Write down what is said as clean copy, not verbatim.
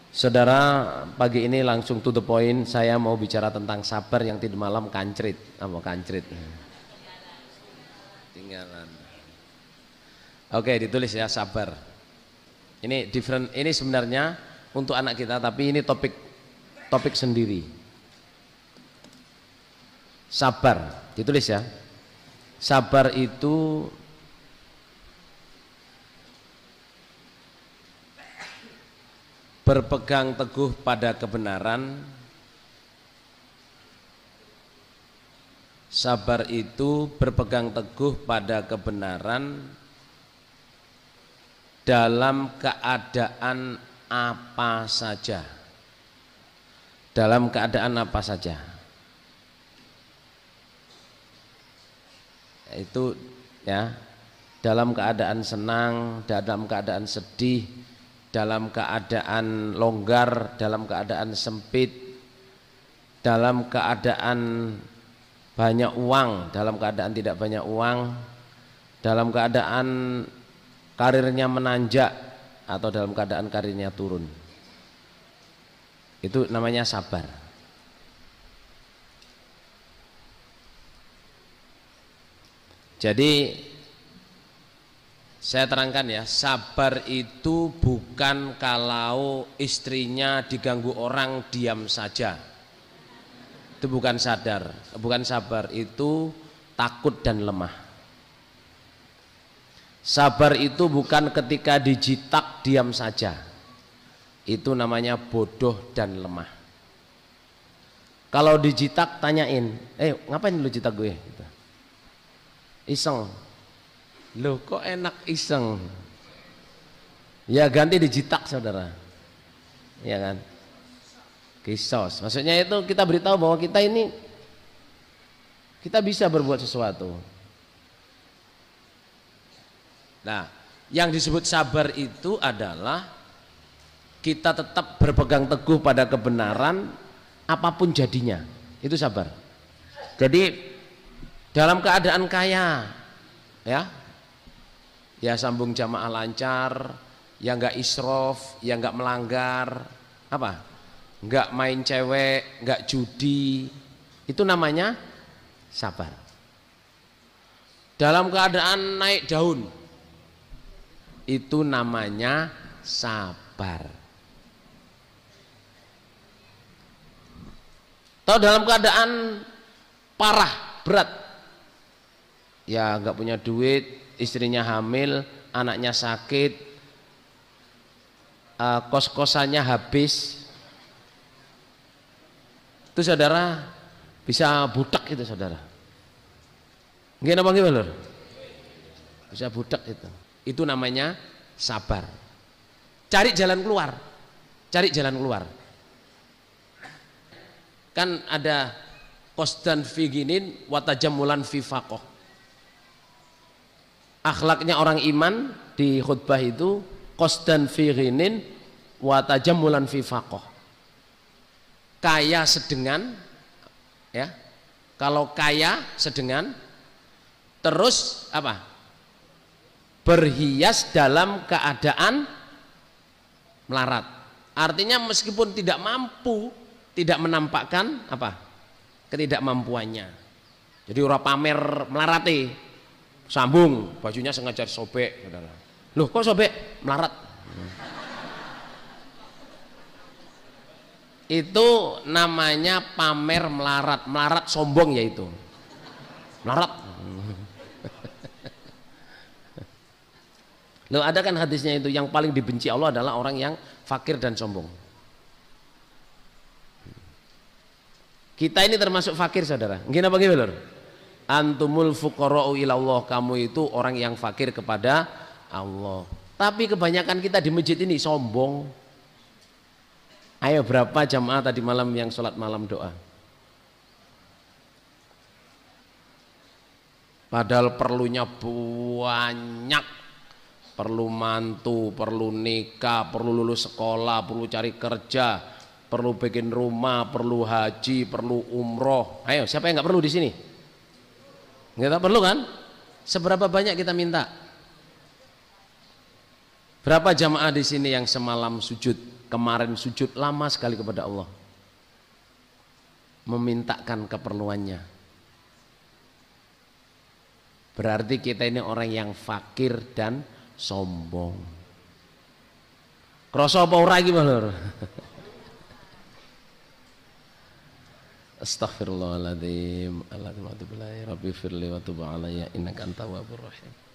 Saudara, pagi ini langsung to the point. Saya mau bicara tentang sabar yang tidur malam kancrit. Apa kancrit? Tinggalan. Oke, ditulis ya, sabar. Ini different. Ini sebenarnya untuk anak kita, tapi ini topik sendiri. Sabar, ditulis ya. Sabar itu berpegang teguh pada kebenaran. Sabar itu berpegang teguh pada kebenaran dalam keadaan apa saja. Dalam keadaan apa saja. Itu ya, dalam keadaan senang, dalam keadaan sedih, dalam keadaan longgar, dalam keadaan sempit, dalam keadaan banyak uang, dalam keadaan tidak banyak uang, dalam keadaan karirnya menanjak atau dalam keadaan karirnya turun. Itu namanya sabar. Jadi saya terangkan ya, sabar itu bukan kalau istrinya diganggu orang diam saja. Itu bukan bukan sabar, itu takut dan lemah. Sabar itu bukan ketika dijitak diam saja. Itu namanya bodoh dan lemah. Kalau dijitak tanyain, ngapain lu jitak gue? Gitu. Iseng. Loh kok enak iseng? Ya ganti dijitak saudara. Ya kan? Kisos. Maksudnya itu kita beritahu bahwa kita ini kita bisa berbuat sesuatu. Nah, yang disebut sabar itu adalah kita tetap berpegang teguh pada kebenaran apapun jadinya. Itu sabar. Jadi dalam keadaan kaya ya sambung jamaah lancar, ya nggak israf, ya nggak melanggar, nggak main cewek, nggak judi, itu namanya sabar. Dalam keadaan naik daun, itu namanya sabar. Atau dalam keadaan parah, berat, ya nggak punya duit, istrinya hamil, anaknya sakit, kos-kosannya habis, itu saudara bisa budak itu saudara. Gimana bang Gimana? Bisa budak itu. Itu namanya sabar. Cari jalan keluar, cari jalan keluar. Kan ada qasdan fi ginin wa tajammulan fi faqih. Akhlaknya orang iman di khutbah itu qasdan fi ghinin wa tajammulan fi faqih. Kaya sedengan ya. Kalau kaya sedengan terus berhias dalam keadaan melarat. Artinya meskipun tidak mampu, tidak menampakkan ketidakmampuannya. Jadi orang pamer melarati, sambung bajunya sengaja sobek, saudara. Loh kok sobek? Melarat. Itu namanya pamer melarat. Melarat sombong ya itu. Melarat. Loh ada kan hadisnya itu, yang paling dibenci Allah adalah orang yang fakir dan sombong. Kita ini termasuk fakir saudara. Gimana bagi lur? Antumul fuqara'u ilallah, kamu itu orang yang fakir kepada Allah. Tapi kebanyakan kita di masjid ini sombong. Ayo berapa jamaah tadi malam yang sholat malam doa? Padahal perlunya banyak. Perlu mantu, perlu nikah, perlu lulus sekolah, perlu cari kerja, perlu bikin rumah, perlu haji, perlu umroh. Ayo siapa yang nggak perlu di sini? Nggak perlu kan? Seberapa banyak kita minta? Berapa jamaah di sini yang semalam sujud? kemarin sujud lama sekali kepada Allah, memintakan keperluannya. Berarti kita ini orang yang fakir dan sombong. Krasa apa ora iki, Lur? Astaghfirullahaladzim. Rabbi firli wa tub alayya innaka antat tawwabur rahim.